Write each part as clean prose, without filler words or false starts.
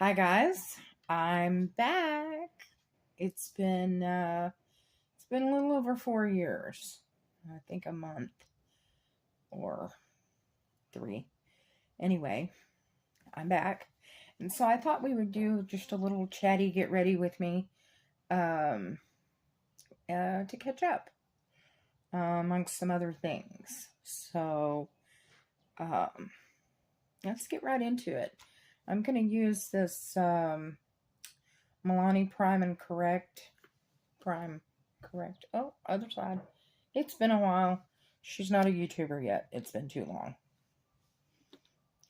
Hi guys, I'm back. It's been a little over 4 years. I think a month or 3. Anyway, I'm back. And so I thought we would do just a little chatty get ready with me to catch up amongst some other things. So let's get right into it. I'm going to use this Milani Prime Correct. Oh, other side. It's been a while. She's not a YouTuber yet. It's been too long.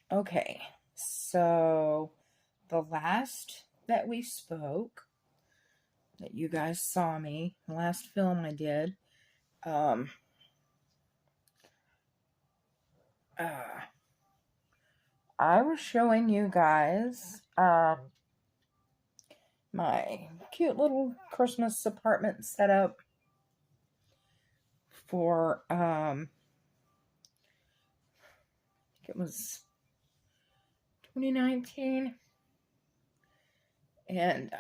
Okay, so the last that we spoke, that you guys saw me, the last film I did, I was showing you guys my cute little Christmas apartment setup for it was 2019, and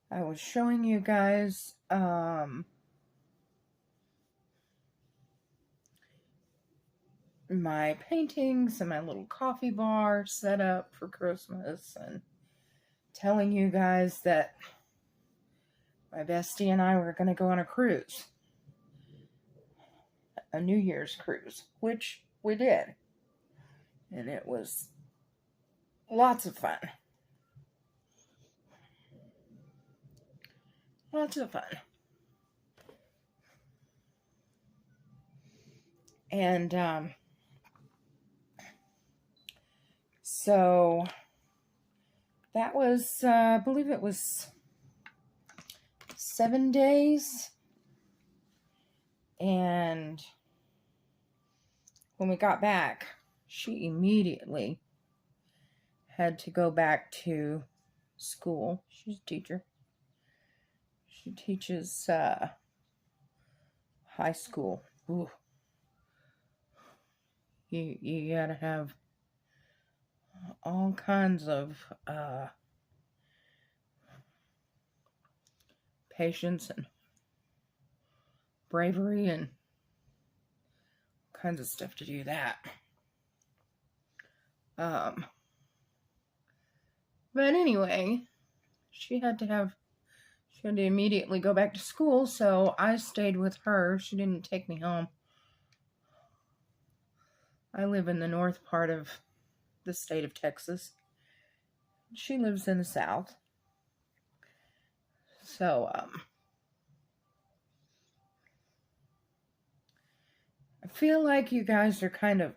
I was showing you guys my paintings and my little coffee bar set up for Christmas, and telling you guys that my bestie and I were going to go on a cruise, a New Year's cruise, which we did, and it was lots of fun. Lots of fun. And so that was, I believe it was 7 days. And when we got back, she immediately had to go back to school. She's a teacher. She teaches high school. Ooh. You gotta have all kinds of patience and bravery and kinds of stuff to do that. But anyway, she had to immediately go back to school, so I stayed with her. She didn't take me home. I live in the north part of the state of Texas. She lives in the south. So, I feel like you guys are kind of,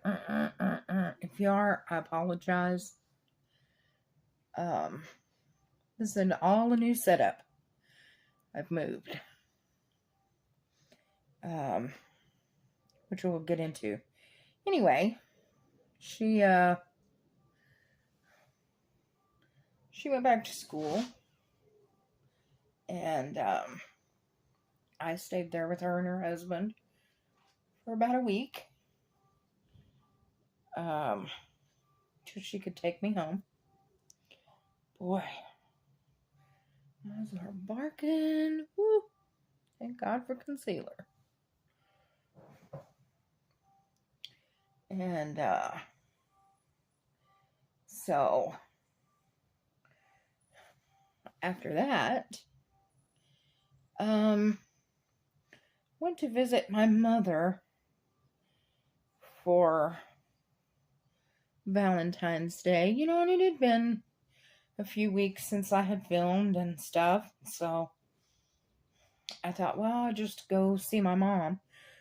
if you are, I apologize. This is all a new setup. I've moved. Which we'll get into. Anyway, she went back to school, and I stayed there with her and her husband for about a week, till she could take me home. Boy, those are barking. Woo! Thank God for concealer. And so after that, went to visit my mother for Valentine's Day. You know, and it had been a few weeks since I had filmed and stuff, so I thought, well, I'll just go see my mom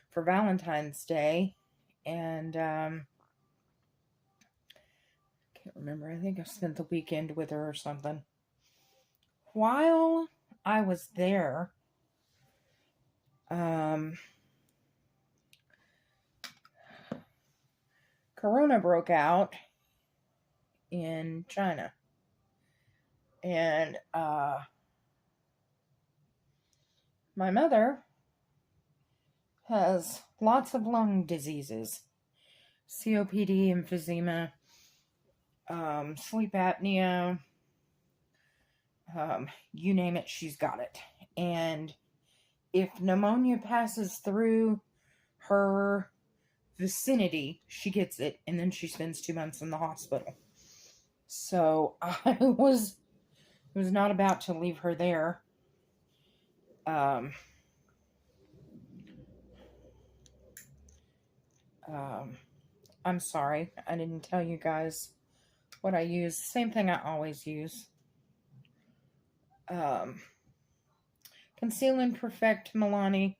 for Valentine's Day. And can't remember, I think I spent the weekend with her or something. While I was there, Corona broke out in China. And my mother has lots of lung diseases, COPD, emphysema, sleep apnea, you name it, she's got it. And if pneumonia passes through her vicinity, she gets it, and then she spends 2 months in the hospital. So I was not about to leave her there. I'm sorry, I didn't tell you guys what I use. Same thing I always use. Conceal and Perfect Milani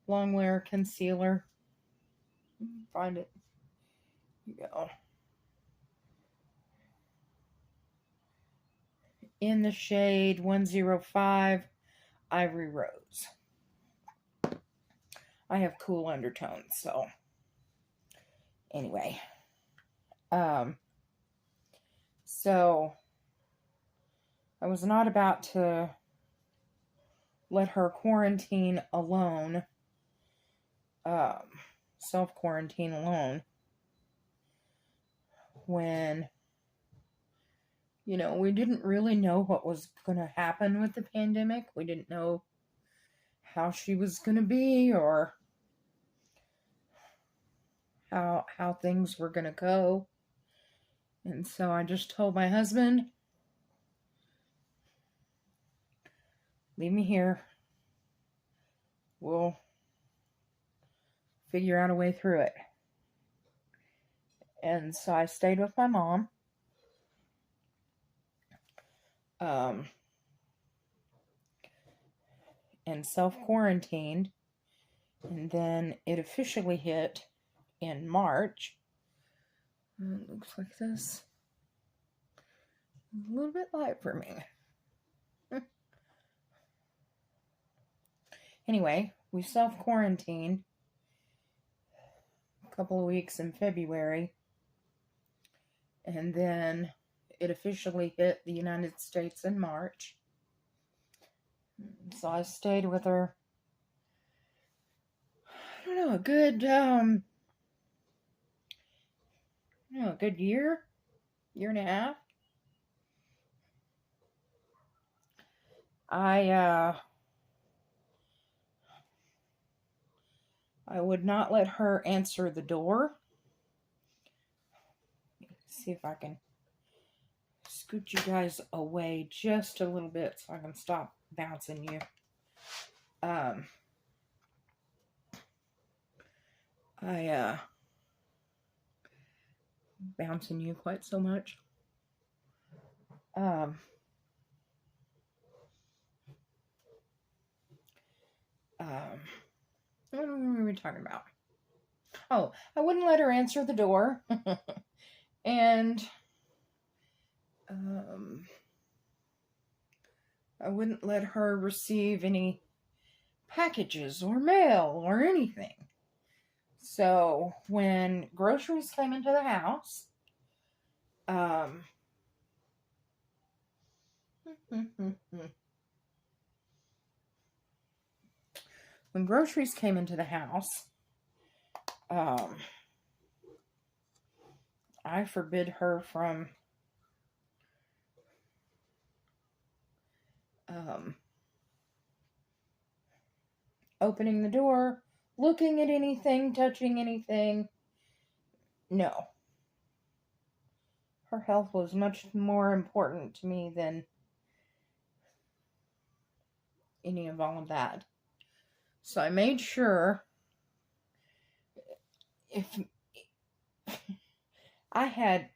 Longwear Concealer. Find it. Here you go. In the shade 105 Ivory Rose. I have cool undertones, so anyway. So I was not about to let her quarantine alone, self-quarantine alone, when, you know, we didn't really know what was going to happen with the pandemic. We didn't know how she was going to be, or how things were going to go. And so I just told my husband, leave me here. We'll figure out a way through it. And so I stayed with my mom. And self-quarantined. And then it officially hit in March. It looks like this. A little bit light for me. Anyway, we self-quarantined a couple of weeks in February. And then it officially hit the United States in March. So I stayed with her, I don't know, a good year and a half. I would not let her answer the door. Let's see if I can scoot you guys away just a little bit so I can stop bouncing you. Bouncing you quite so much. What were we talking about? Oh, I wouldn't let her answer the door. And I wouldn't let her receive any packages or mail or anything. So when groceries came into the house, when groceries came into the house, I forbid her from opening the door, looking at anything, touching anything. No. Her health was much more important to me than any of all of that. So I made sure if I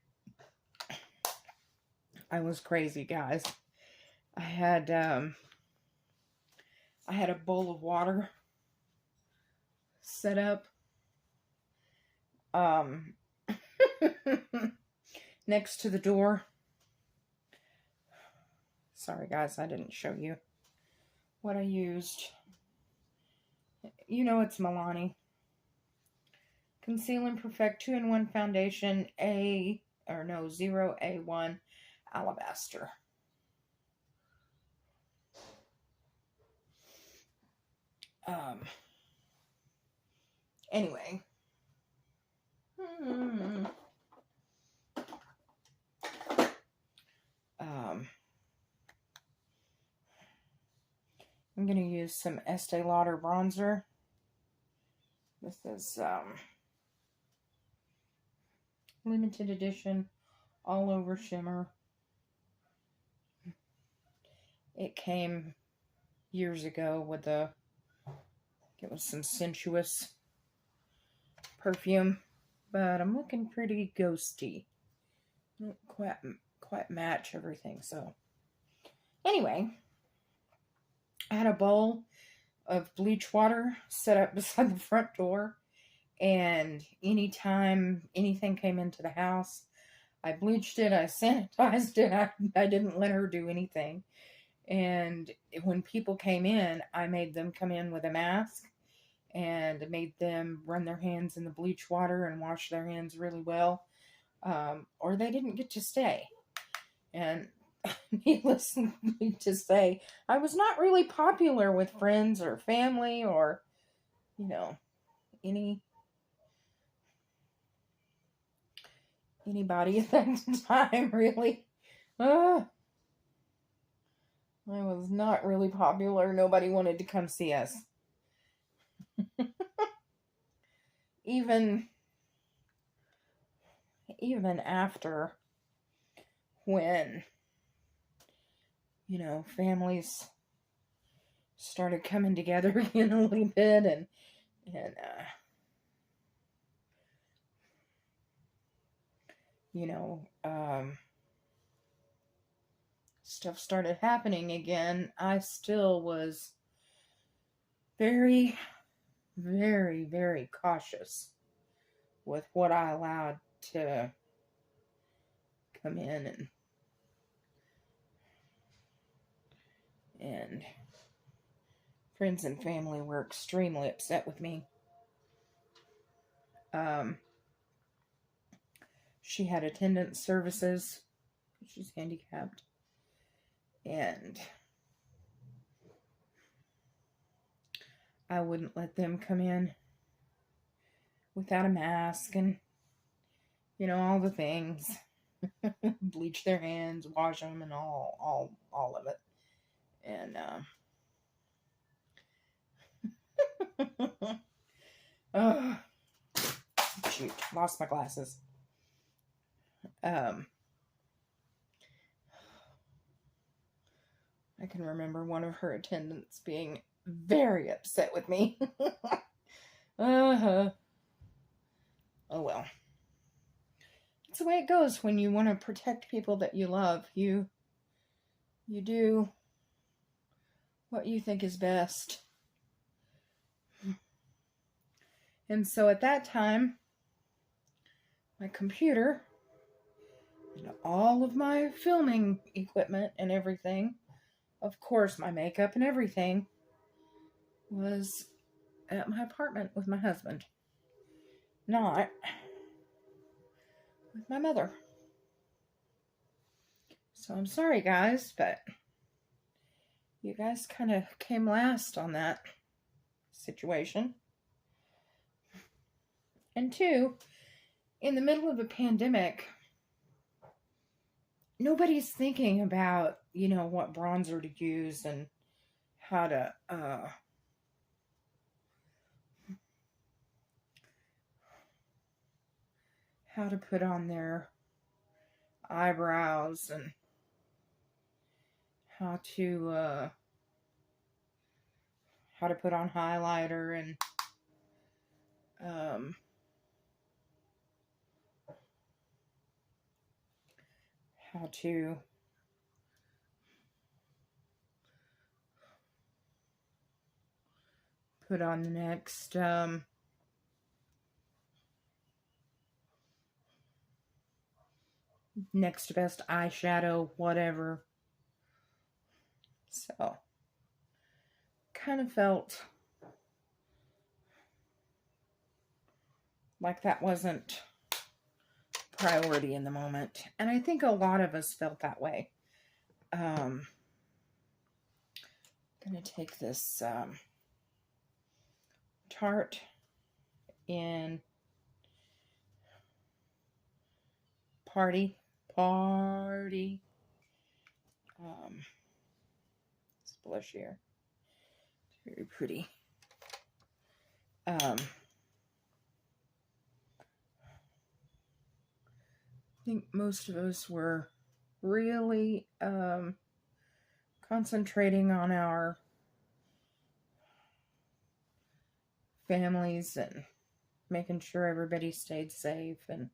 was crazy, guys. I had a bowl of water set up next to the door. Sorry guys, I didn't show you what I used. You know it's Milani. Conceal and Perfect 2-in-1 Foundation 0A1 Alabaster. Anyway. I'm going to use some Estee Lauder bronzer. This is limited edition, all over shimmer. It came years ago with it was some sensuous perfume, but I'm looking pretty ghosty. Don't quite match everything. So anyway, I had a bowl of bleach water set up beside the front door, and anytime anything came into the house, I bleached it, I sanitized it, I didn't let her do anything. And when people came in, I made them come in with a mask and made them run their hands in the bleach water and wash their hands really well, or they didn't get to stay. And needless to say, I was not really popular with friends or family or, anybody at that time, really. I was not really popular. Nobody wanted to come see us. Even after when, families started coming together again a little bit, and stuff started happening again, I still was very, very, very cautious with what I allowed to come in, and friends and family were extremely upset with me. She had attendance services. She's handicapped. And I wouldn't let them come in without a mask and, all the things. Bleach their hands, wash them, and all of it. And, oh, shoot, lost my glasses. I can remember one of her attendants being very upset with me. Oh well. It's the way it goes when you want to protect people that you love. You do what you think is best. And so at that time, my computer and all of my filming equipment and everything, of course my makeup and everything, was at my apartment with my husband, not with my mother. So I'm sorry, guys, but you guys kind of came last on that situation. And two, in the middle of a pandemic, nobody's thinking about, what bronzer to use and how to, put on their eyebrows and how to put on highlighter and how to put on the next next best eyeshadow, whatever. So kind of felt like that wasn't priority in the moment, and I think a lot of us felt that way. I'm gonna take this Tarte in Party. This blush here. Very pretty. I think most of us were really concentrating on our families and making sure everybody stayed safe and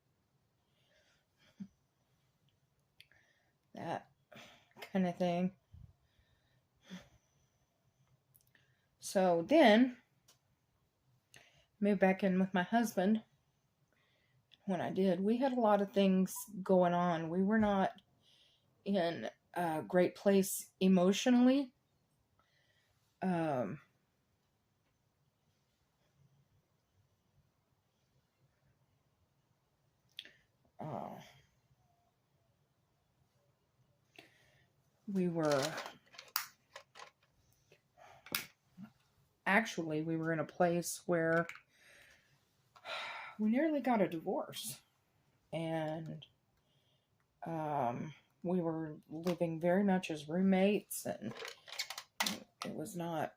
that kind of thing. So then, moved back in with my husband. When I did, we had a lot of things going on. We were not in a great place emotionally. We were in a place where we nearly got a divorce, and we were living very much as roommates, and it was not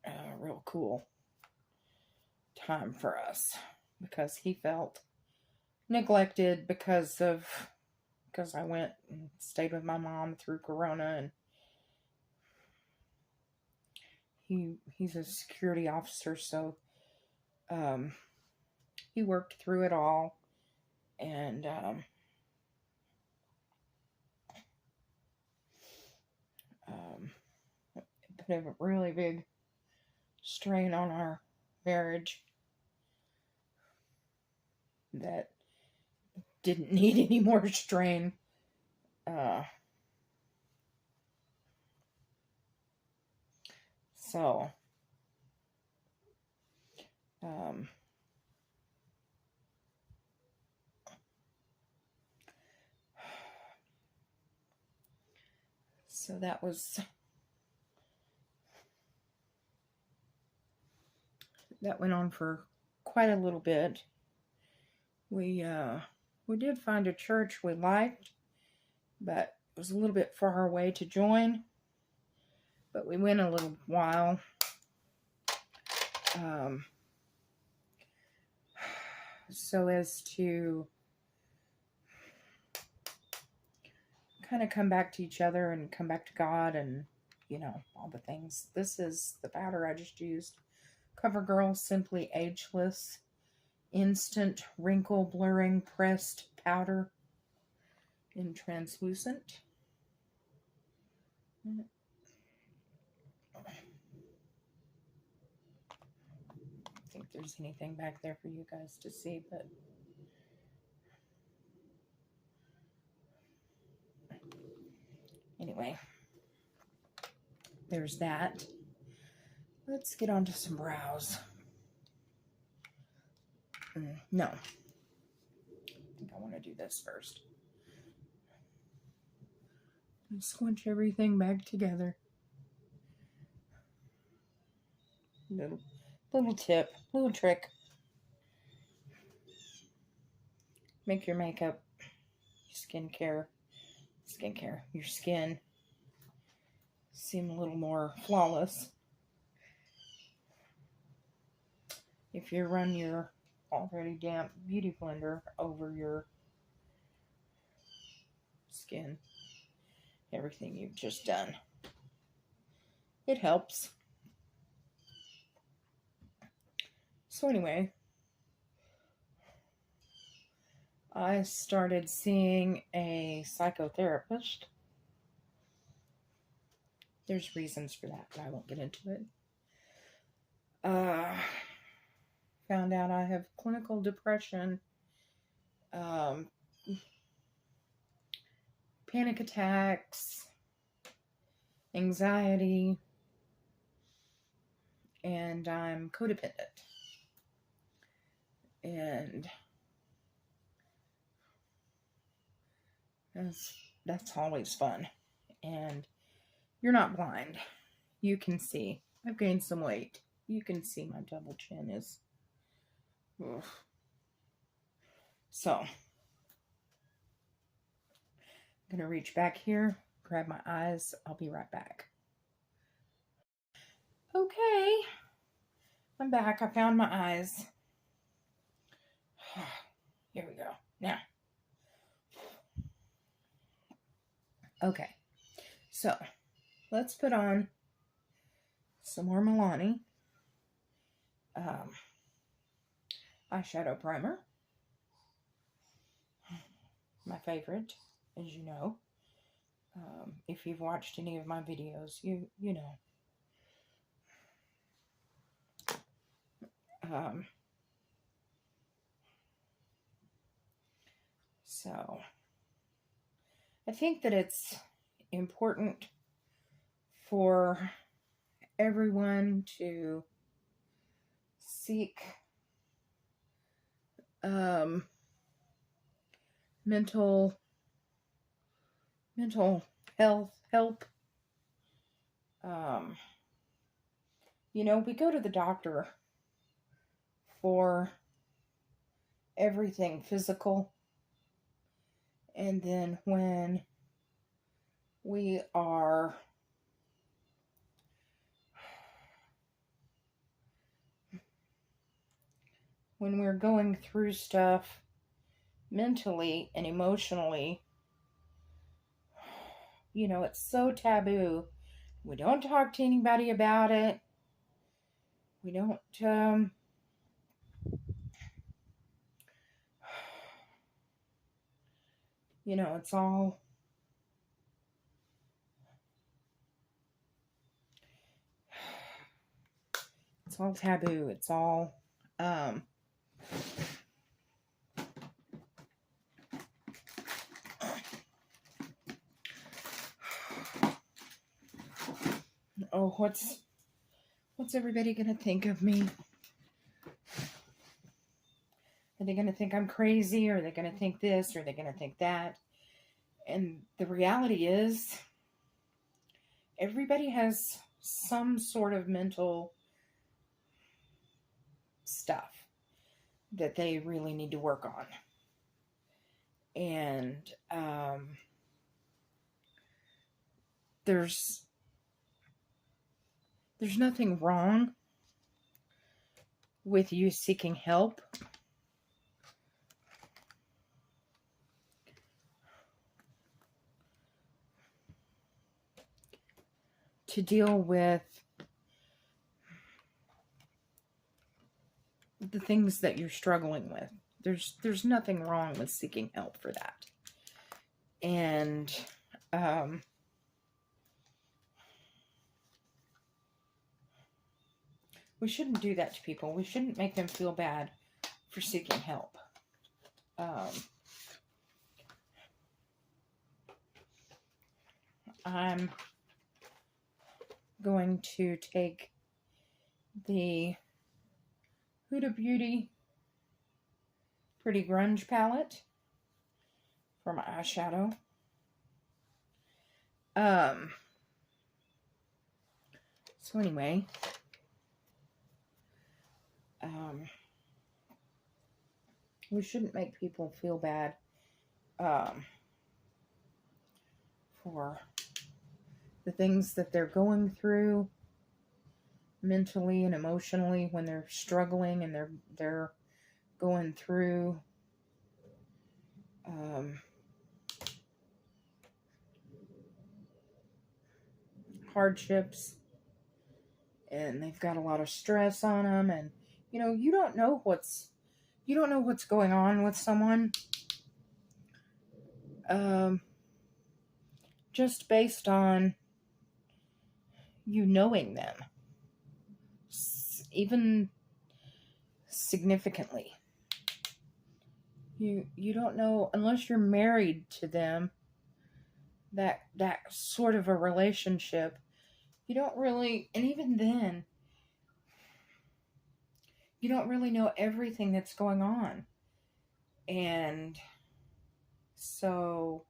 a real cool time for us because he felt neglected because I went and stayed with my mom through Corona, and he's a security officer, so he worked through it all, and it put a really big strain on our marriage that didn't need any more strain. So that went on for quite a little bit. We did find a church we liked, but it was a little bit far away to join. But we went a little while. So as to kind of come back to each other and come back to God and, all the things. This is the powder I just used. CoverGirl Simply Ageless Instant Wrinkle Blurring Pressed Powder in Translucent. I think there's anything back there for you guys to see, but anyway, there's that. Let's get on to some brows. No. I think I want to do this first. And squinch everything back together. Little tip, little trick. Make your makeup, skincare, your skin seem a little more flawless. If you run your already damp beauty blender over your skin, everything you've just done, it helps. So anyway, I started seeing a psychotherapist. There's reasons for that, but I won't get into it. Found out I have clinical depression, panic attacks, anxiety, and I'm codependent. And that's always fun. And you're not blind. You can see. I've gained some weight. You can see my double chin is... Ugh. So, I'm going to reach back here, grab my eyes. I'll be right back. Okay, I'm back. I found my eyes. Here we go. Now, okay, so let's put on some more Milani eyeshadow primer. My favorite, as you know. If you've watched any of my videos, you know. So I think that it's important for everyone to seek mental health help. You know, we go to the doctor for everything physical, and then when we are when we're going through stuff mentally and emotionally, you know, it's so taboo. We don't talk to anybody about it. We don't, you know, it's all taboo. It's all, oh, what's everybody gonna think of me? Are they gonna think I'm crazy? Or are they gonna think this? Or are they gonna think that? And the reality is, everybody has some sort of mental stuff that they really need to work on. And there's nothing wrong with you seeking help. To deal with the things that you're struggling with. There's nothing wrong with seeking help for that. And we shouldn't do that to people. We shouldn't make them feel bad for seeking help. I'm going to take the Huda Beauty Pretty Grunge palette for my eyeshadow. So anyway, we shouldn't make people feel bad for the things that they're going through mentally and emotionally when they're struggling and they're going through hardships, and they've got a lot of stress on them, and you know, you don't know what's going on with someone just based on you knowing them, even significantly. You don't know unless you're married to them, that sort of a relationship. You don't really, and even then, you don't really know everything that's going on. And so,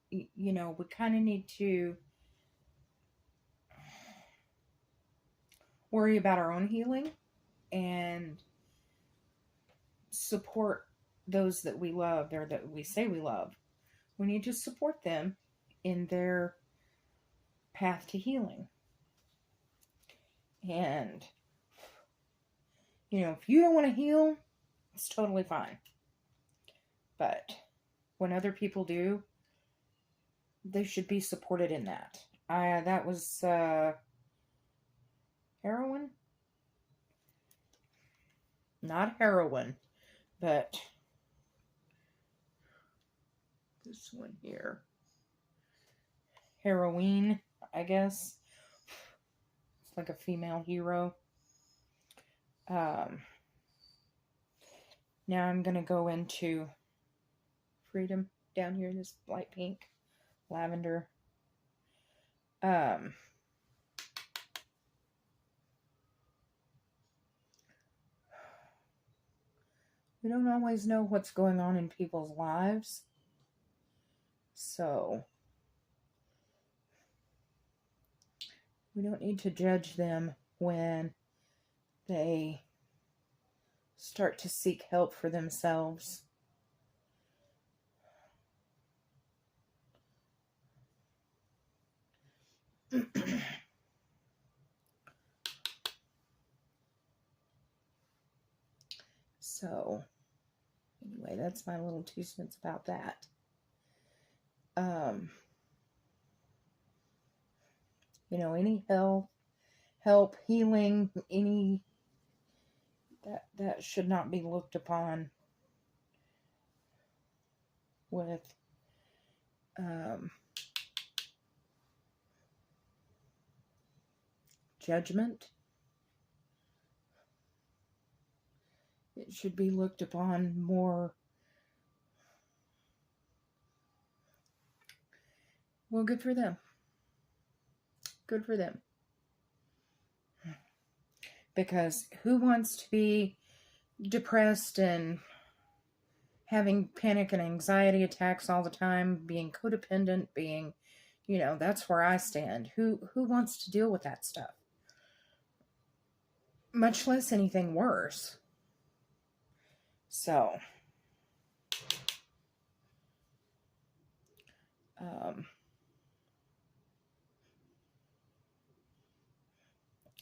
you know, we kind of need to worry about our own healing and support those that we love or that we say we love. We need to support them in their path to healing. And, you know, if you don't want to heal, it's totally fine. But when other people do, they should be supported in that. That was heroin? Not heroin, but this one here. Heroine, I guess. It's like a female hero. Now I'm going to go into Freedom down here, this light pink, lavender. We don't always know what's going on in people's lives. So we don't need to judge them when they start to seek help for themselves. So, anyway, that's my little 2 cents about that. You know, any help, healing, any that should not be looked upon with judgment. It should be looked upon more, well, good for them. Good for them. Because who wants to be depressed and having panic and anxiety attacks all the time, being codependent, being, you know, that's where I stand. Who wants to deal with that stuff? Much less anything worse. So,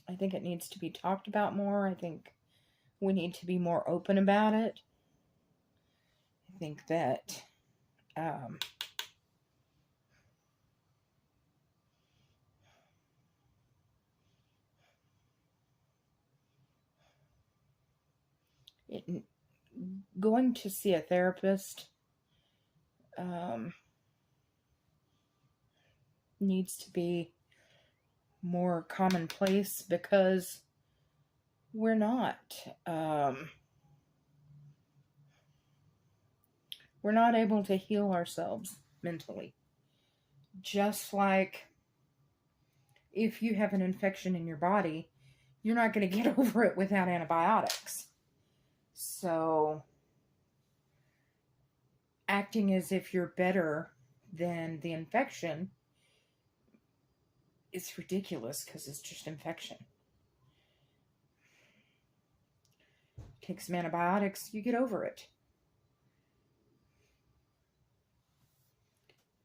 I think it needs to be talked about more. I think we need to be more open about it. I think that going to see a therapist needs to be more commonplace, because we're not able to heal ourselves mentally. Just like if you have an infection in your body, you're not going to get over it without antibiotics. So acting as if you're better than the infection, it's ridiculous, because it's just infection. Take some antibiotics, you get over it.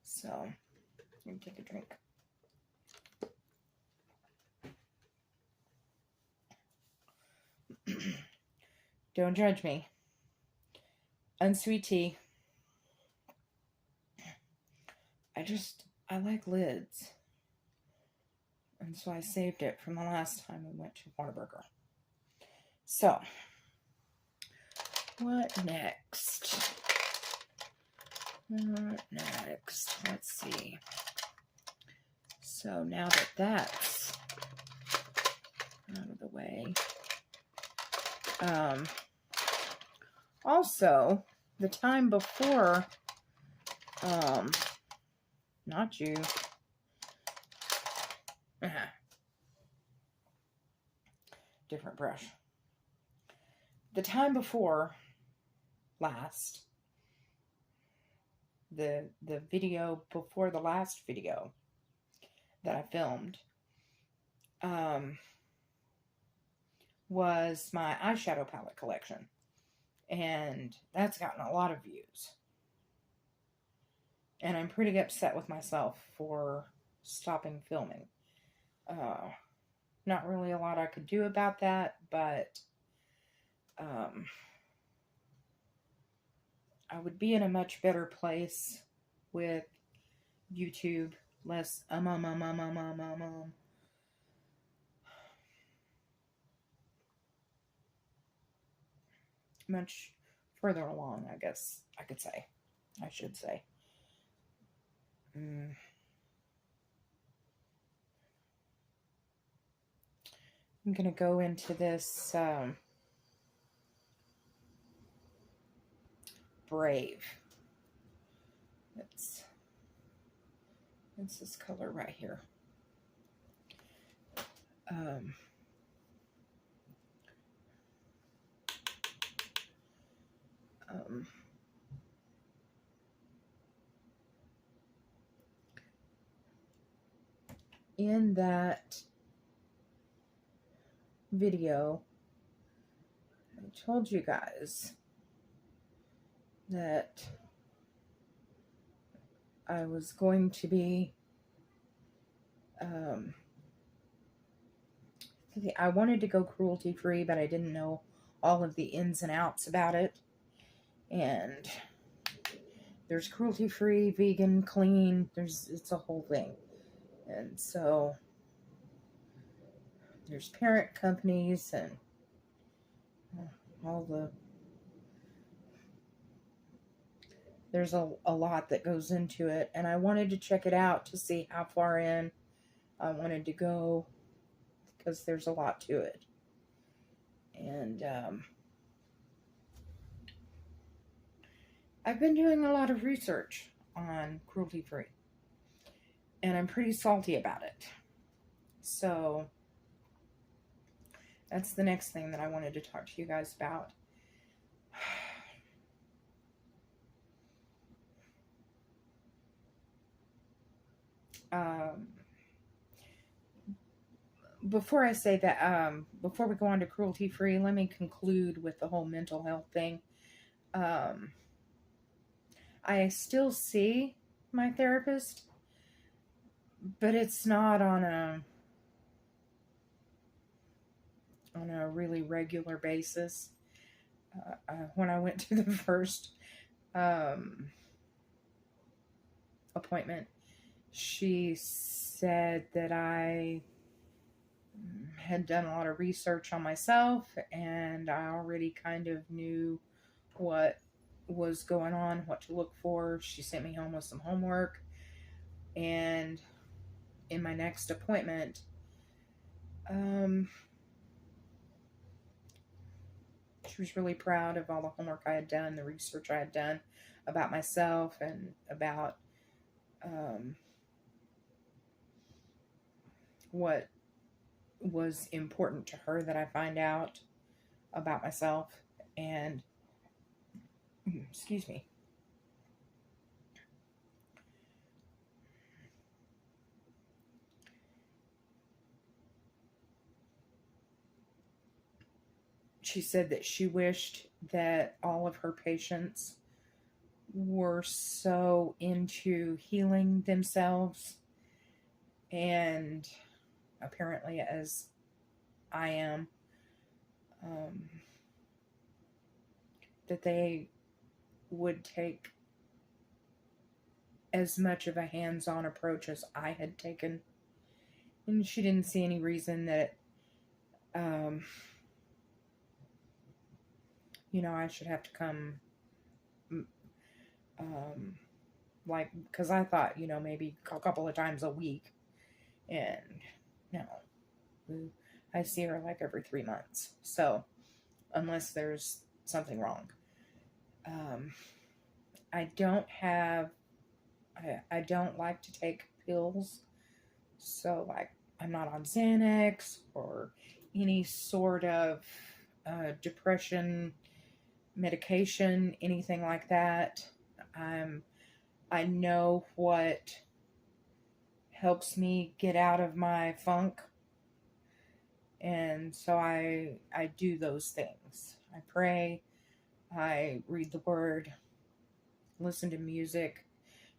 So, let me take a drink. Don't judge me. Unsweet tea. I like lids. And so I saved it from the last time we went to Whataburger. So, what next? Let's see. So now that that's out of the way. Also, the time before, not you. Different brush. The time before last, the video before the last video that I filmed, was my eyeshadow palette collection. And that's gotten a lot of views. And I'm pretty upset with myself for stopping filming. Not really a lot I could do about that, but I would be in a much better place with YouTube, less much further along, I guess I could say. I should say. I'm going to go into this Brave. It's this color right here. In that video, I told you guys that I was going to be I wanted to go cruelty free, but I didn't know all of the ins and outs about it. And there's cruelty free, vegan, clean, it's a whole thing. And so there's parent companies and there's a lot that goes into it, and I wanted to check it out to see how far in I wanted to go, because there's a lot to it. And I've been doing a lot of research on cruelty free, and I'm pretty salty about it. So that's the next thing that I wanted to talk to you guys about. Before I say that, before we go on to cruelty free, let me conclude with the whole mental health thing. I still see my therapist, but it's not on a really regular basis. When I went to the first appointment, she said that I had done a lot of research on myself, and I already kind of knew what was going on, what to look for. She sent me home with some homework, and in my next appointment, she was really proud of all the homework I had done, the research I had done about myself, and about what was important to her that I find out about myself. And excuse me. She said that she wished that all of her patients were so into healing themselves, and apparently as I am, that they would take as much of a hands-on approach as I had taken. And she didn't see any reason that I should have to come because I thought, maybe a couple of times a week. And no, I see her like every 3 months. So unless there's something wrong. I don't like to take pills. So like I'm not on Xanax or any sort of depression medication, anything like that. I know what helps me get out of my funk, and so I do those things. I pray, I read the word, listen to music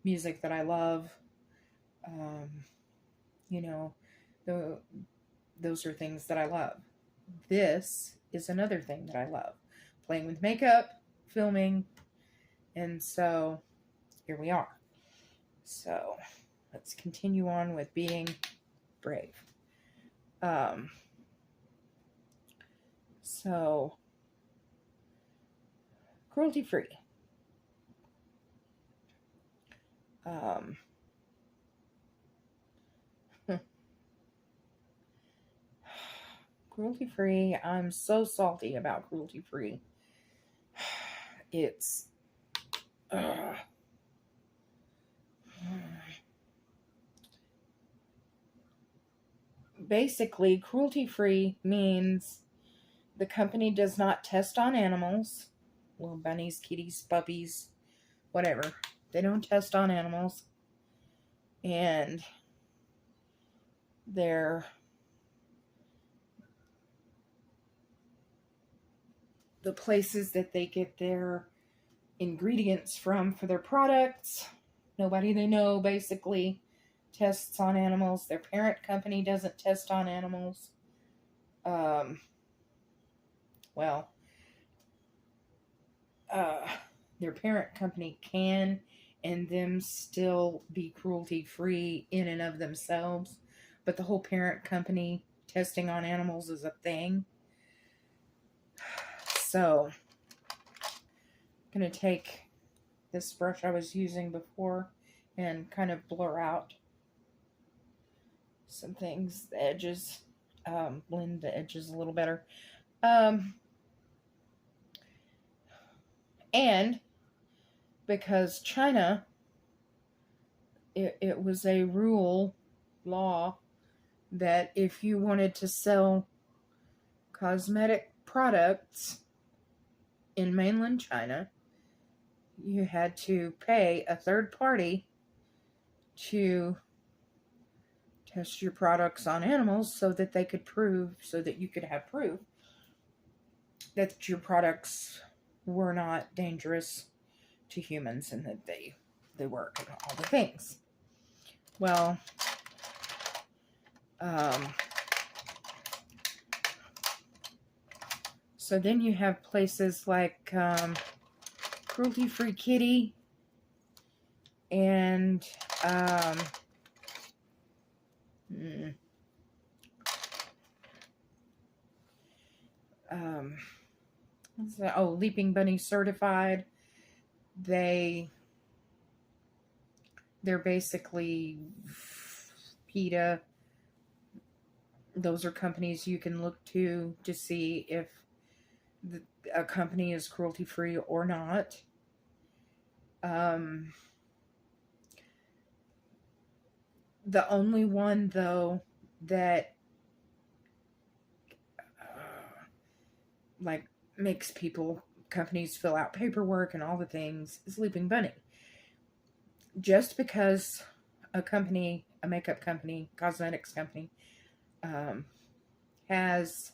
that I love, You know, those are things that I love. This is another thing that I love. Playing with makeup, filming, and so here we are. So let's continue on with being brave. So cruelty free. Cruelty free. I'm so salty about cruelty free. It's basically cruelty free means the company does not test on animals, little bunnies, kitties, puppies, whatever. They don't test on animals, and the places that they get their ingredients from for their products, nobody they know basically tests on animals. Their parent company doesn't test on animals. Their parent company can and them still be cruelty free in and of themselves, but the whole parent company testing on animals is a thing. So I'm going to take this brush I was using before and kind of blur out some things, the edges, blend the edges a little better. And because China, it was a law, that if you wanted to sell cosmetic products in mainland China, you had to pay a third party to test your products on animals so that they could so that you could have proof that your products were not dangerous to humans and that they work and all the things. Well, so then you have places like Cruelty Free Kitty and Leaping Bunny Certified. They're basically PETA. Those are companies you can look to see if a company is cruelty free or not. The only one, though, that makes companies fill out paperwork and all the things is Leaping Bunny. Just because a makeup company, cosmetics company, has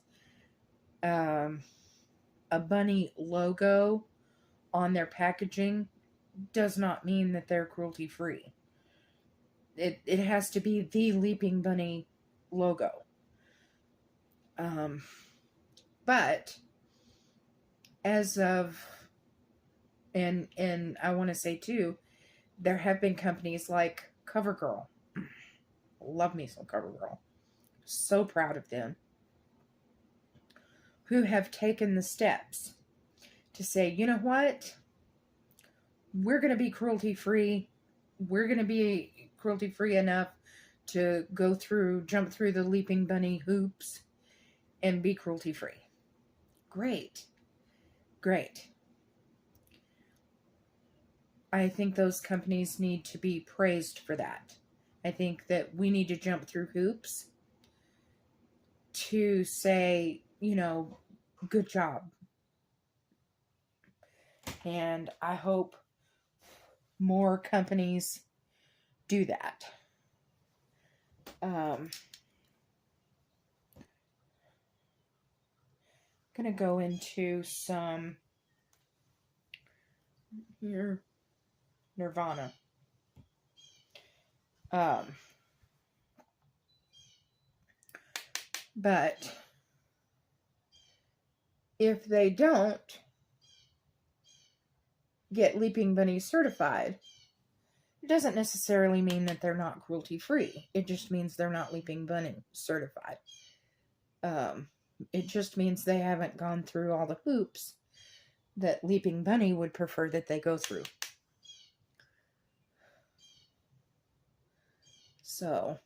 a bunny logo on their packaging does not mean that they're cruelty free. It has to be the Leaping Bunny logo. But as of, and I want to say too, there have been companies like CoverGirl. Love me some CoverGirl. So proud of them. Who have taken the steps to say, you know what? We're going to be cruelty free. We're going to be cruelty free enough to jump through the Leaping Bunny hoops and be cruelty free. Great. Great. I think those companies need to be praised for that. I think that we need to jump through hoops to say, good job. And I hope more companies do that. I'm going to go into some here. Nirvana. But if they don't get Leaping Bunny certified, it doesn't necessarily mean that they're not cruelty-free. It just means they're not Leaping Bunny certified. It just means they haven't gone through all the hoops that Leaping Bunny would prefer that they go through. So,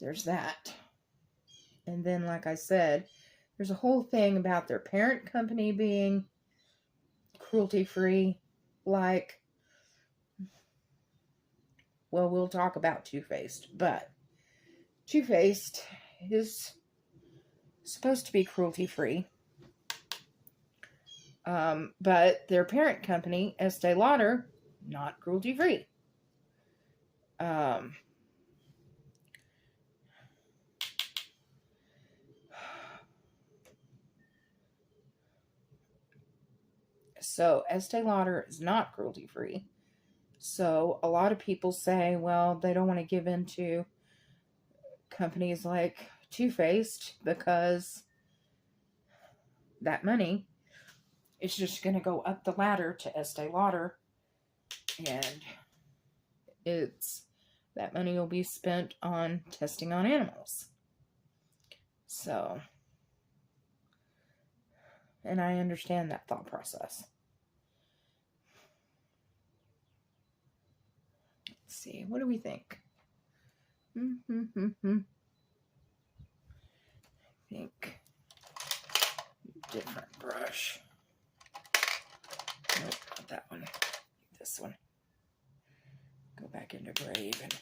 there's that. And then, like I said, there's a whole thing about their parent company being cruelty-free. Like, well, we'll talk about Too Faced, but Too Faced is supposed to be cruelty-free. But their parent company, Estee Lauder, not cruelty-free. So Estee Lauder is not cruelty-free. So a lot of people say, well, they don't want to give in to companies like Too Faced because that money is just going to go up the ladder to Estee Lauder, and that money will be spent on testing on animals. So, and I understand that thought process. Let's see, what do we think? I think different brush. Nope, not that one. This one. Go back into Brave and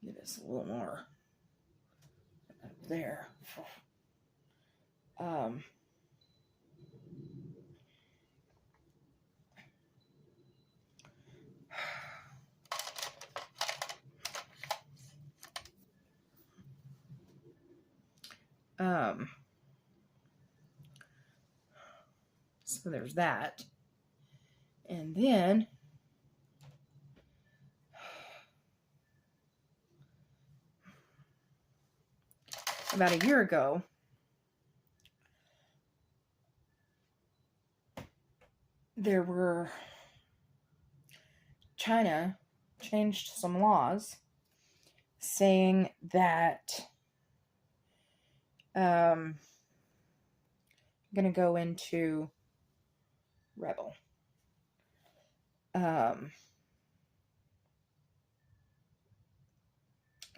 get us a little more up there. So there's that. And then about a year ago, China changed some laws saying that I'm going to go into Rebel. I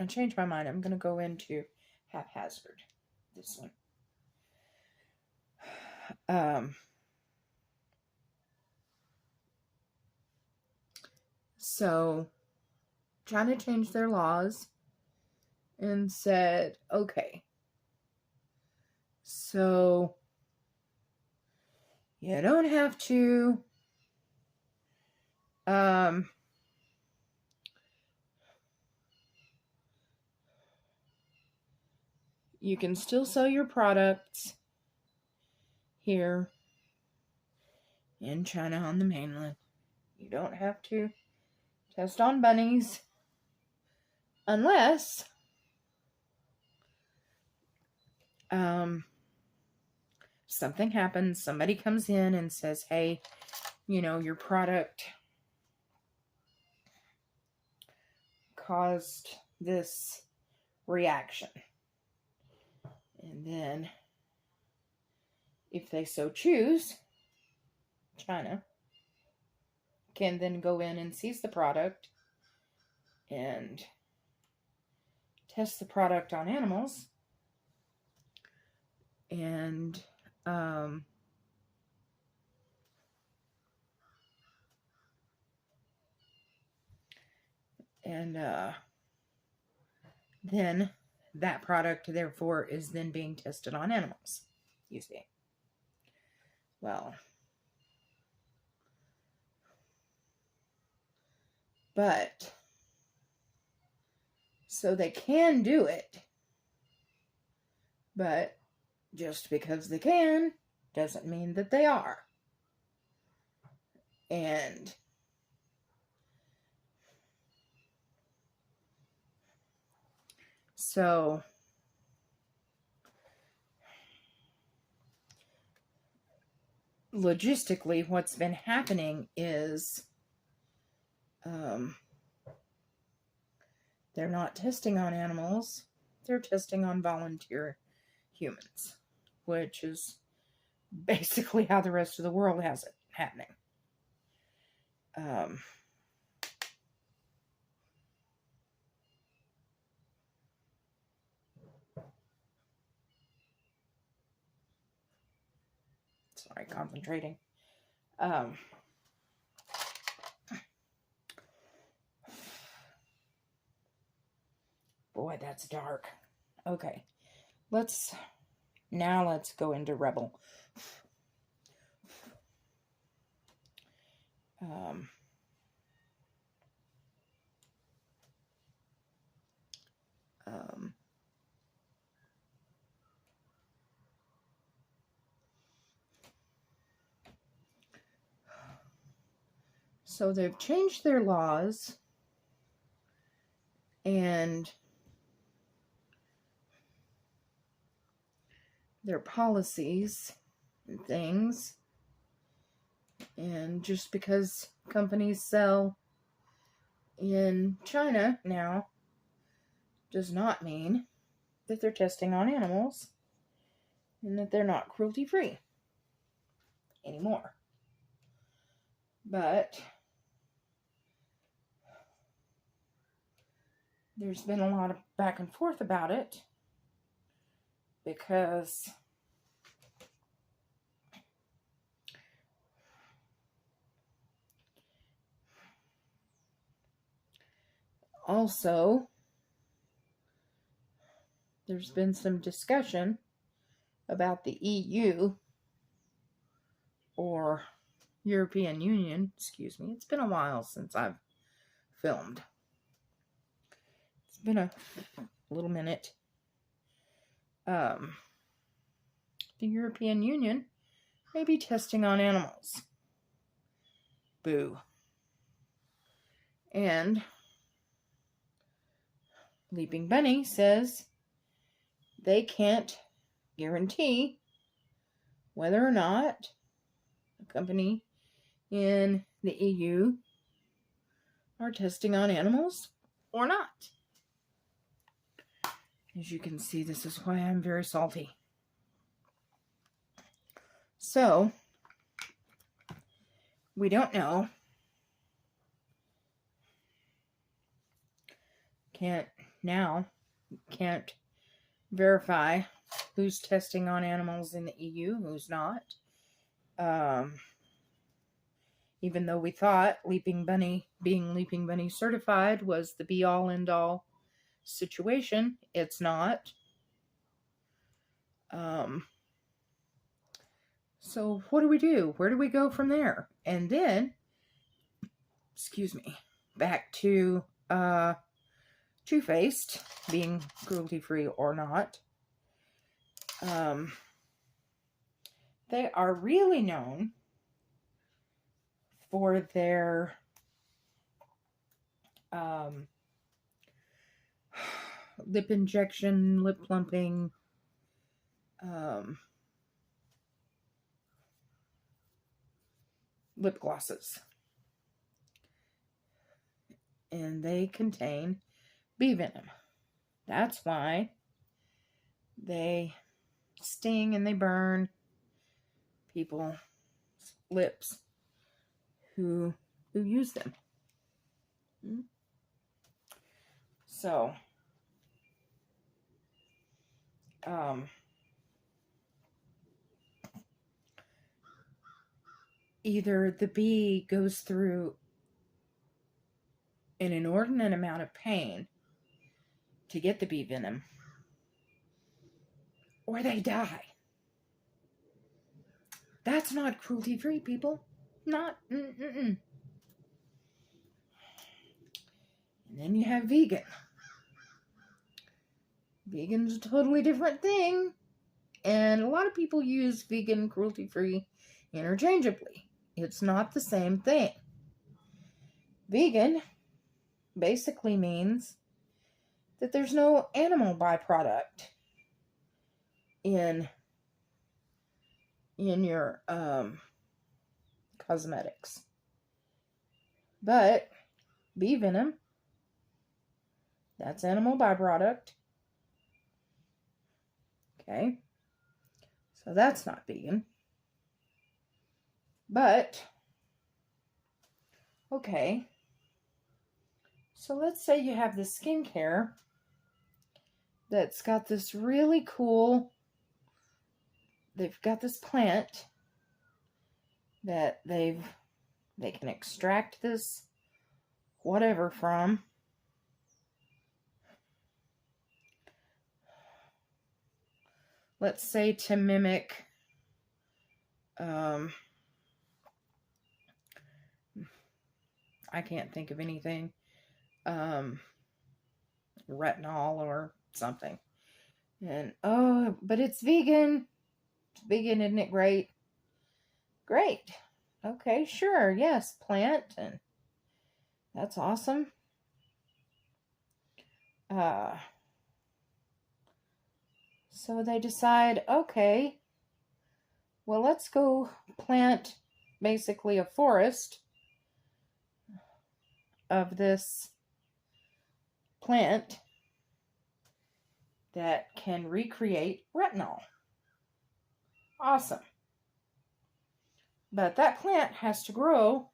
changed my mind. I'm going to go into Haphazard. This one. So China changed their laws and said, okay, so you don't have to you can still sell your products here in China on the mainland. You don't have to test on bunnies unless something happens. Somebody comes in and says, hey, your product caused this reaction. And then, if they so choose, China can then go in and seize the product and test the product on animals and then that product, therefore, is then being tested on animals, you see. Well, but, so they can do it, but just because they can doesn't mean that they are. And So logistically, what's been happening is they're not testing on animals. They're testing on volunteer humans, which is basically how the rest of the world has it happening. Sorry, concentrating. Boy, that's dark. Okay, let's go into Rebel. So they've changed their laws and their policies and things. And just because companies sell in China now does not mean that they're testing on animals and that they're not cruelty-free anymore. But there's been a lot of back and forth about it because also there's been some discussion about the EU or European Union, excuse me. It's been a while since I've filmed. It's been a little minute. The European Union may be testing on animals. Boo. And Leaping Bunny says they can't guarantee whether or not a company in the EU are testing on animals or not. As you can see, this is why I'm very salty. So, we don't know. Can't verify who's testing on animals in the EU, who's not. Even though we thought being Leaping Bunny certified was the be-all end-all situation, it's not. So what do we do? Where do we go from there? And then, back to Two-Faced being cruelty-free or not. They are really known for their lip injection, lip plumping, lip glosses. And they contain bee venom. That's why they sting and they burn people's lips who use them. So, either the bee goes through an inordinate amount of pain to get the bee venom, or they die. That's not cruelty-free, people. Not. And then you have vegan. Vegan's a totally different thing. And a lot of people use vegan cruelty-free interchangeably. It's not the same thing. Vegan basically means that there's no animal byproduct in your cosmetics. But bee venom, that's animal byproduct. Okay. So that's not vegan. But, okay. So let's say you have this skincare that's got this really cool, they've got this plant that they can extract this whatever from. Let's say to mimic I can't think of anything. Retinol or something. And oh, but it's vegan. It's vegan, isn't it great? Great. Okay, sure. Yes, plant, and that's awesome. So they decide, okay, well, let's go plant basically a forest of this plant that can recreate retinol. Awesome. But that plant has to grow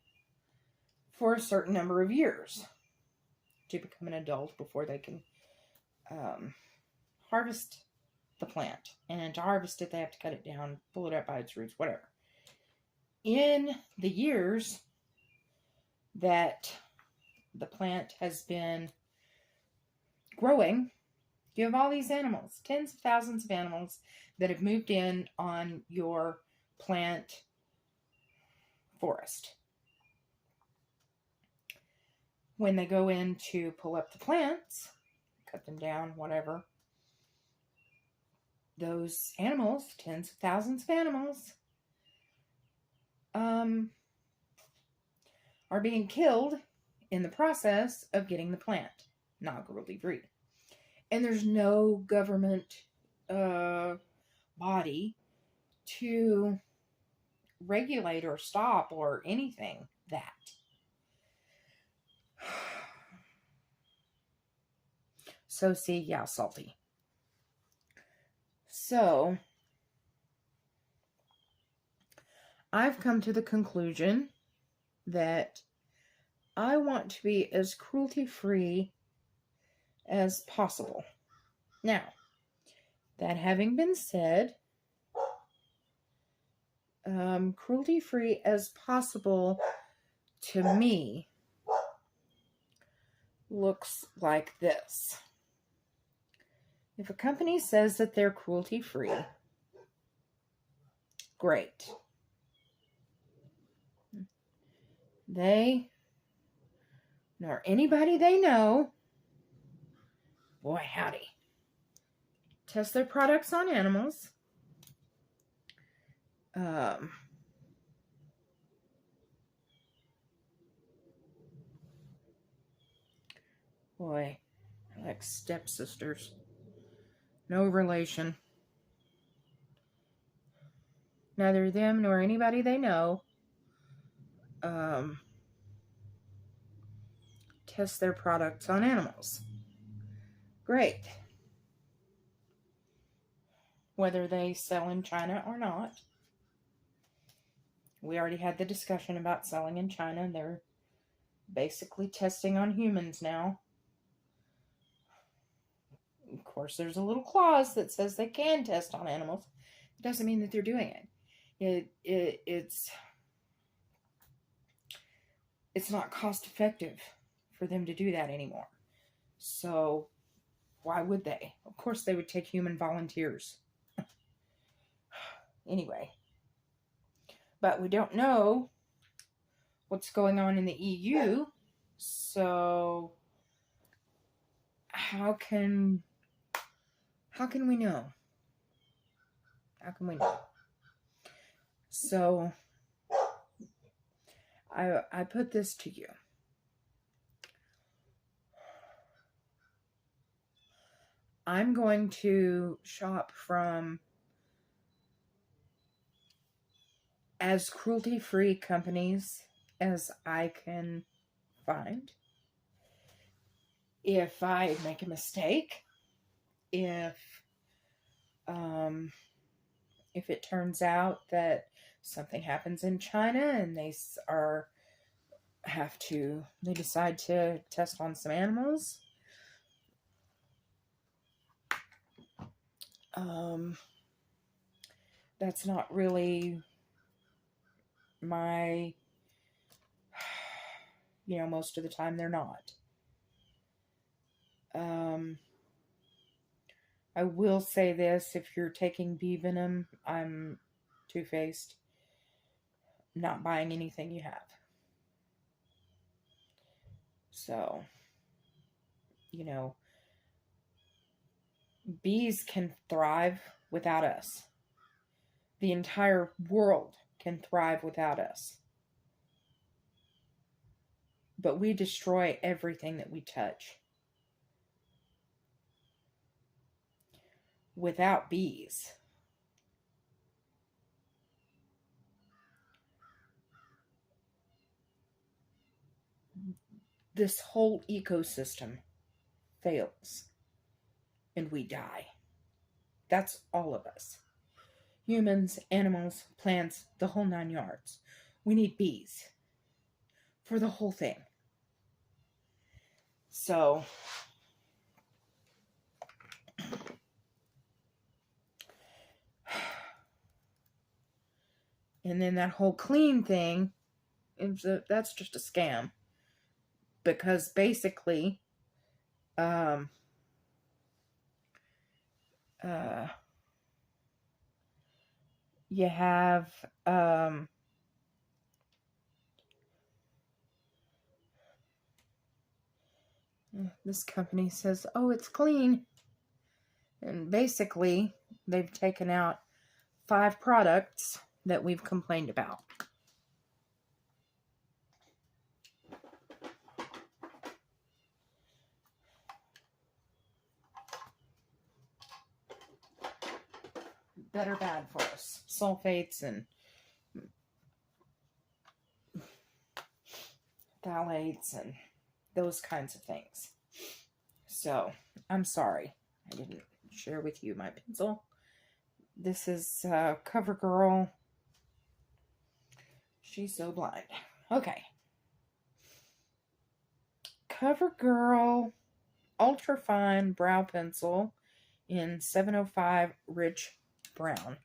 for a certain number of years to become an adult before they can harvest the plant. And to harvest it, they have to cut it down, pull it up by its roots, whatever. In the years that the plant has been growing, you have all these animals, tens of thousands of animals that have moved in on your plant forest. When they go in to pull up the plants, cut them down, whatever, those animals, tens of thousands of animals, are being killed in the process of getting the plant not cruelty free. And there's no government body to regulate or stop or anything that. So see, yeah, salty. So I've come to the conclusion that I want to be as cruelty-free as possible. Now, that having been said, cruelty-free as possible to me looks like this. If a company says that they're cruelty-free, great. They, nor anybody they know, boy howdy, test their products on animals. Boy, like stepsisters. No relation. Neither them nor anybody they know test their products on animals. Great. Whether they sell in China or not. We already had the discussion about selling in China. They're basically testing on humans now. Of course, there's a little clause that says they can test on animals. It doesn't mean that they're doing it. It's not cost effective for them to do that anymore. So why would they? Of course they would take human volunteers. Anyway. But we don't know what's going on in the EU. So how can we know? How can we know? So I put this to you. I'm going to shop from as cruelty-free companies as I can find. If I make a mistake, if it turns out that something happens in China and they decide to test on some animals, that's not really my, most of the time they're not. I will say this, if you're taking bee venom, I'm two-faced. Not buying anything you have. So, bees can thrive without us. The entire world can thrive without us. But we destroy everything that we touch. Without bees, this whole ecosystem fails and we die. That's all of us. Humans, animals, plants, the whole 9 yards. We need bees for the whole thing. So, and then that whole clean thing, that's just a scam. Because basically, you have, this company says, oh, it's clean. And basically, they've taken out 5 products that we've complained about. That are bad for us. Sulfates and phthalates and those kinds of things. So, I'm sorry I didn't share with you my pencil. This is CoverGirl. She's so blind. Okay. CoverGirl Ultra Fine Brow Pencil in 705 Rich Brown.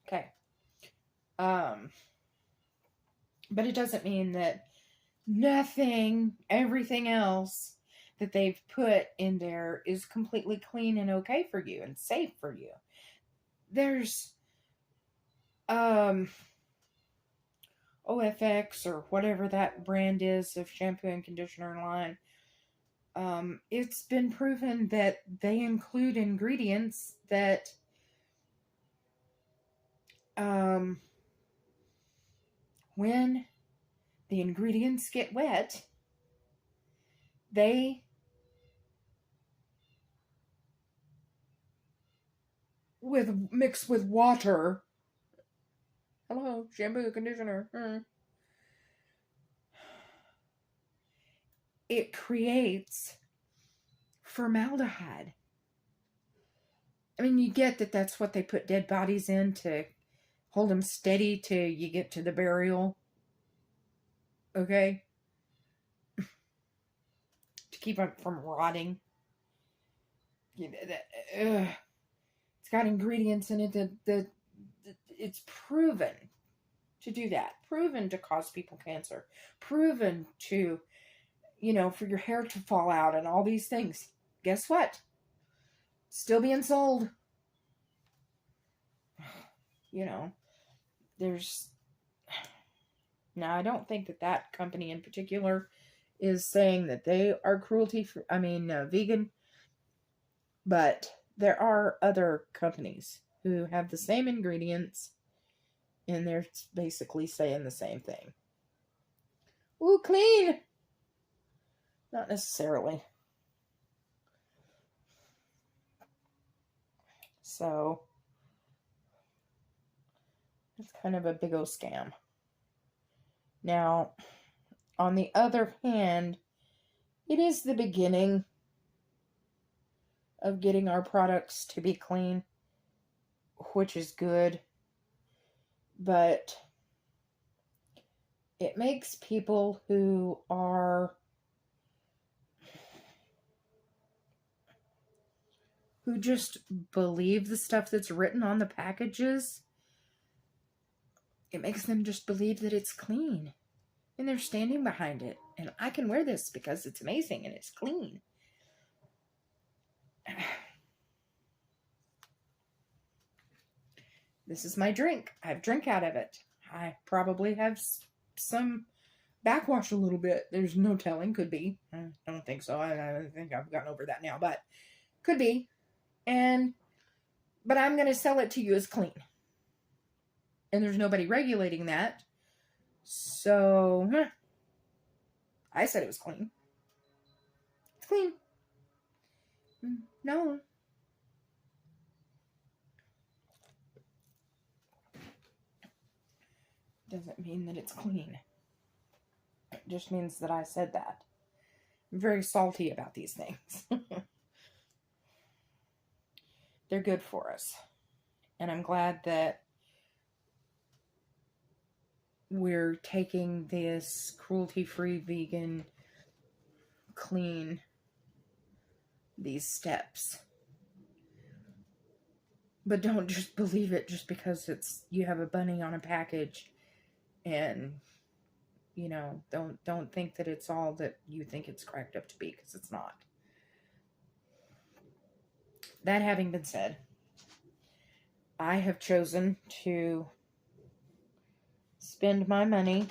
Okay. But it doesn't mean that everything else that they've put in there is completely clean and okay for you and safe for you. There's OFX or whatever that brand is of shampoo and conditioner line. It's been proven that they include ingredients that when the ingredients get wet, they mix with water. Hello, shampoo, conditioner. It creates formaldehyde. I mean, you get that that's what they put dead bodies in to hold them steady till you get to the burial. Okay? To keep them from rotting. It's got ingredients in it that it's proven to do that. Proven to cause people cancer. Proven to, for your hair to fall out and all these things. Guess what? Still being sold. Now I don't think that company in particular is saying that they are vegan, but there are other companies who have the same ingredients and they're basically saying the same thing. Ooh, clean! Not necessarily. So it's kind of a big old scam. Now, on the other hand, it is the beginning of getting our products to be clean, which is good. But it makes people who just believe the stuff that's written on the packages, it makes them just believe that it's clean. And they're standing behind it. And I can wear this because it's amazing and it's clean. This is my drink. I have drink out of it. I probably have some backwash a little bit. There's no telling. Could be. I don't think so. I think I've gotten over that now. But could be. But I'm going to sell it to you as clean. And there's nobody regulating that. So, I said it was clean. It's clean. No. Doesn't mean that it's clean. It just means that I said that. I'm very salty about these things. They're good for us. And I'm glad that we're taking this cruelty-free, vegan, clean, these steps. But don't just believe it just because you have a bunny on a package, and don't think that it's all that you think it's cracked up to be, because it's not. That having been said, I have chosen to spend my money,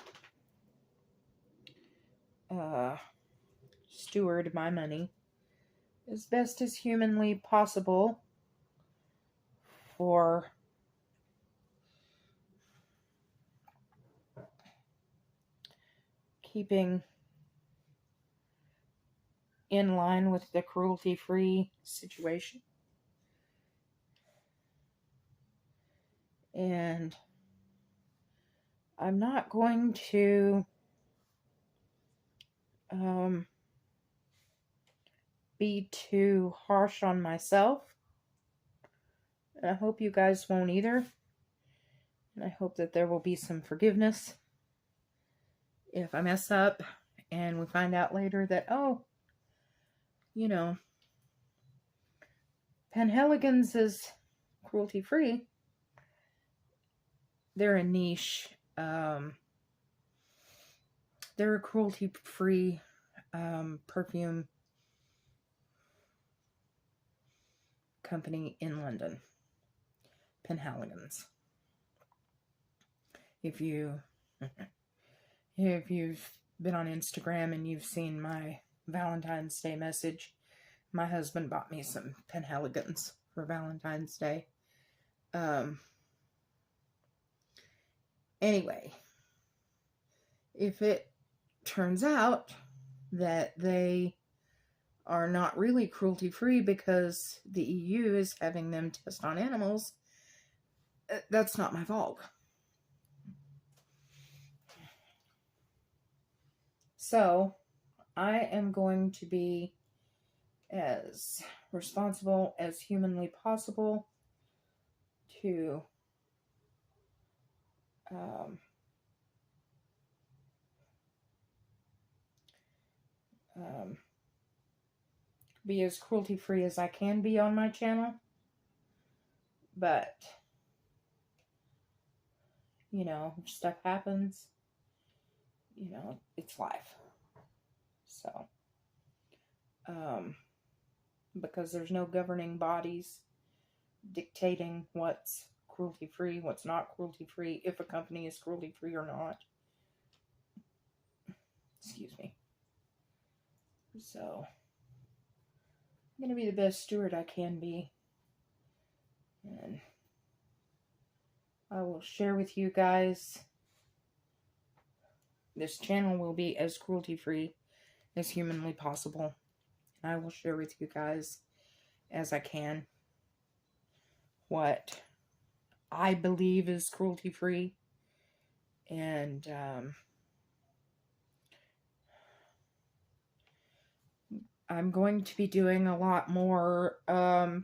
steward my money as best as humanly possible for keeping in line with the cruelty-free situation. And I'm not going to be too harsh on myself. And I hope you guys won't either. And I hope that there will be some forgiveness if I mess up and we find out later that, Penhaligons is cruelty-free. They're a niche. They're a cruelty-free perfume company in London. Penhaligons. If you've been on Instagram and you've seen my Valentine's Day message, my husband bought me some Penhaligons for Valentine's Day. Anyway, if it turns out that they are not really cruelty-free because the EU is having them test on animals, that's not my fault. So, I am going to be as responsible as humanly possible to be as cruelty-free as I can be on my channel. But, stuff happens. It's life. So, because there's no governing bodies dictating what's cruelty-free, what's not cruelty-free, if a company is cruelty-free or not. Excuse me. So, I'm going to be the best steward I can be. And I will share with you guys. This channel will be as cruelty-free as humanly possible. And I will share with you guys as I can what I believe is cruelty-free. And I'm going to be doing a lot more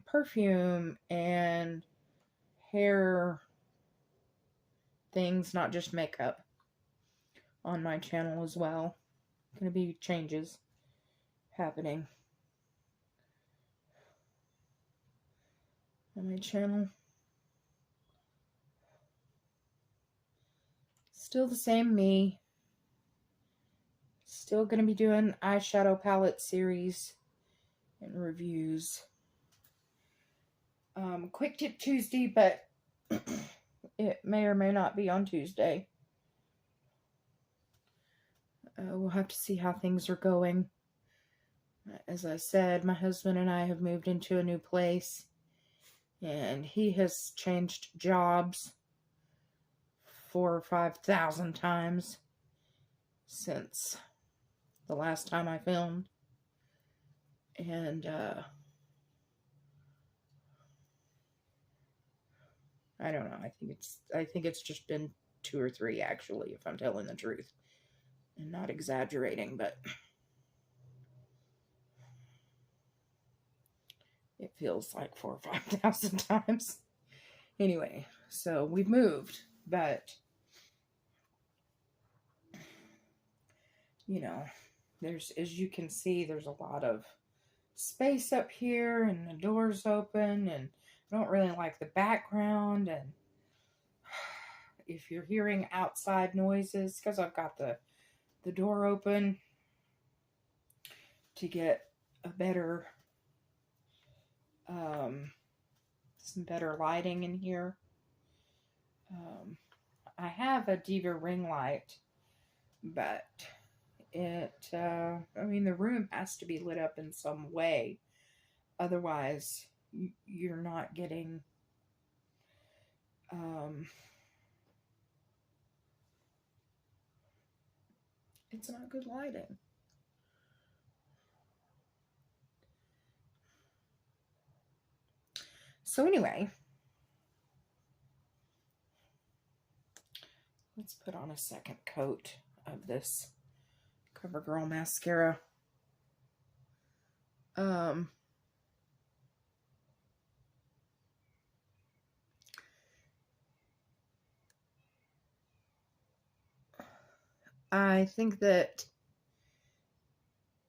perfume and hair things, not just makeup, on my channel as well. Going to be changes happening on my channel. Still the same me. Still going to be doing eyeshadow palette series and reviews. Quick Tip Tuesday, but it may or may not be on Tuesday. We'll have to see how things are going. As I said, my husband and I have moved into a new place, and he has changed jobs 4,000 or 5,000 times since the last time I filmed. And I don't know. I think it's just been 2 or 3, actually, if I'm telling the truth and not exaggerating, but it feels like 4,000 or 5,000 times. Anyway, so we've moved, but you know, there's, as you can see, there's a lot of space up here, and the door's open, and I don't really like the background. And if you're hearing outside noises, because I've got the door open to get a better some better lighting in here. I have a Diva ring light, but it I mean, the room has to be lit up in some way, otherwise you're not getting it's not good lighting. So anyway, let's put on a second coat of this CoverGirl mascara. I think that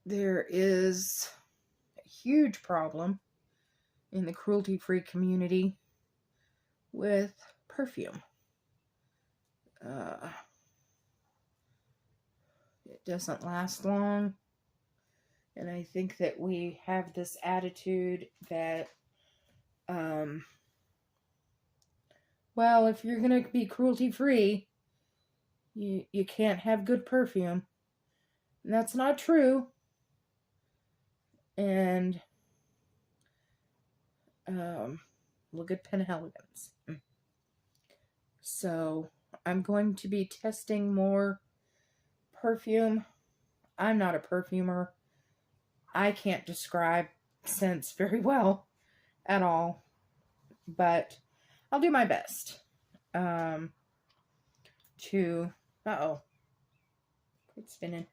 there is a huge problem in the cruelty-free community with perfume. It doesn't last long, and I think that we have this attitude that, well, if you're going to be cruelty-free, you can't have good perfume. And that's not true. And look at Penhaligon's. So I'm going to be testing more perfume. I'm not a perfumer. I can't describe scents very well at all, but I'll do my best to quit spinning.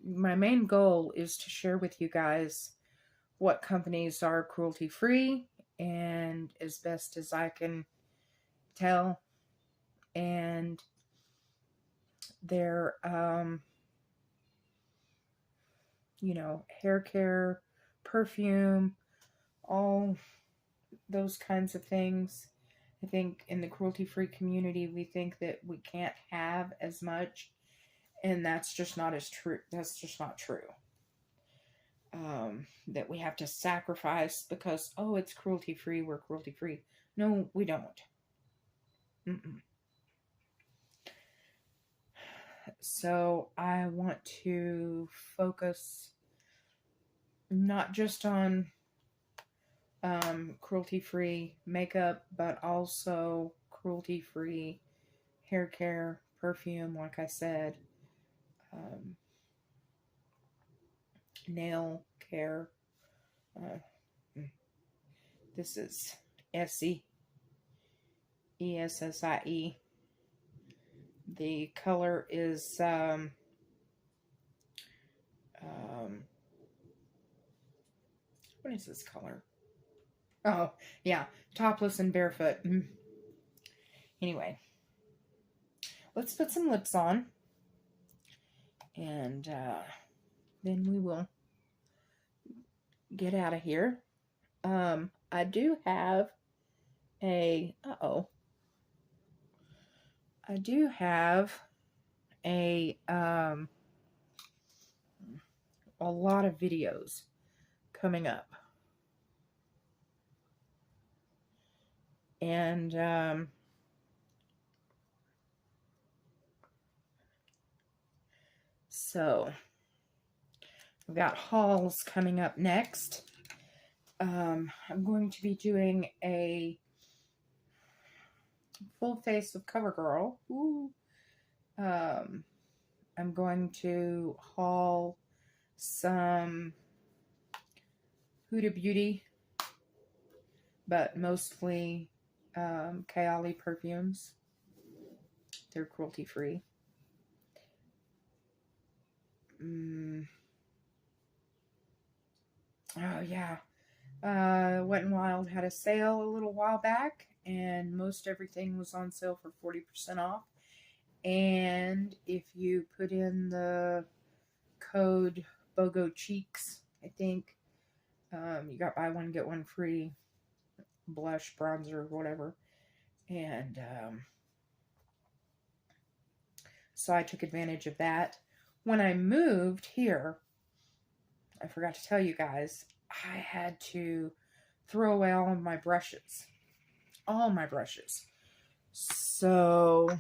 My main goal is to share with you guys what companies are cruelty-free, and as best as I can tell, and their you know, hair care, perfume, all those kinds of things. I think in the cruelty-free community, we think that we can't have as much, and that's just not as true. That's just not true. That we have to sacrifice because, oh, it's cruelty-free, we're cruelty-free. No, we don't. So I want to focus not just on cruelty-free makeup, but also cruelty-free hair care, perfume, like I said, nail care, This is Essie. Essie. The color is what is this color? Oh, yeah, topless and barefoot. Anyway, let's put some lips on, and then we will get out of here. I do have a a lot of videos coming up. And so we've got hauls coming up next. I'm going to be doing a full face of CoverGirl. Ooh. I'm going to haul some Huda Beauty, but mostly Kayali perfumes. They're cruelty free. Oh yeah, Wet n Wild had a sale a little while back, and most everything was on sale for 40% off. And if you put in the code BOGO Cheeks, I think you got buy one get one free blush, bronzer, whatever. And so I took advantage of that. When I moved here, I forgot to tell you guys, I had to throw away all of my brushes. All my brushes. So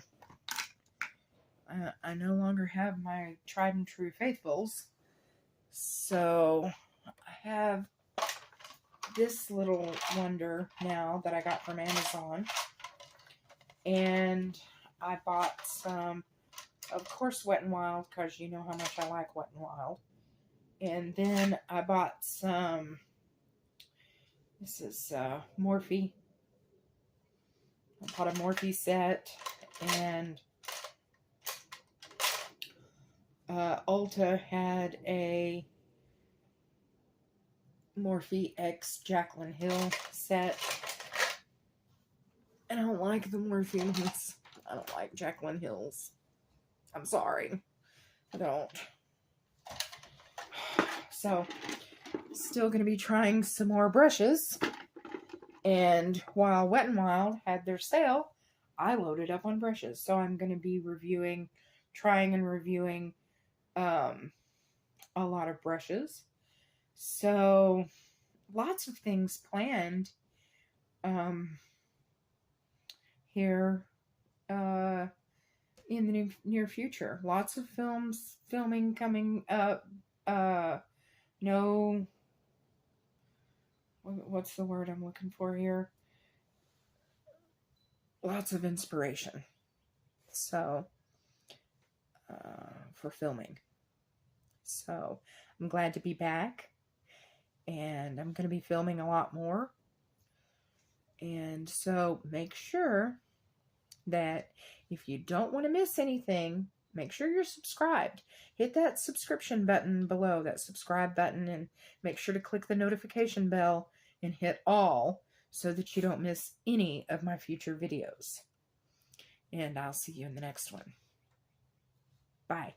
I no longer have my tried and true faithfuls. So I have this little wonder now that I got from Amazon. And I bought some, of course, Wet n Wild, because you know how much I like Wet n Wild. And then I bought some, this is Morphe. I bought a Morphe set, and Ulta had a Morphe X Jaclyn Hill set. And I don't like the Morphes. I don't like Jaclyn Hills. I'm sorry. I don't. So, still going to be trying some more brushes. And while Wet n Wild had their sale, I loaded up on brushes. So I'm going to be trying and reviewing a lot of brushes. So, lots of things planned here in the near future. Lots of filming coming up. No, what's the word I'm looking for here? Lots of inspiration. So, for filming. So, I'm glad to be back. And I'm going to be filming a lot more. And so, make sure that if you don't want to miss anything, make sure you're subscribed. Hit that subscription button below, that subscribe button, and make sure to click the notification bell and hit all so that you don't miss any of my future videos. And I'll see you in the next one. Bye.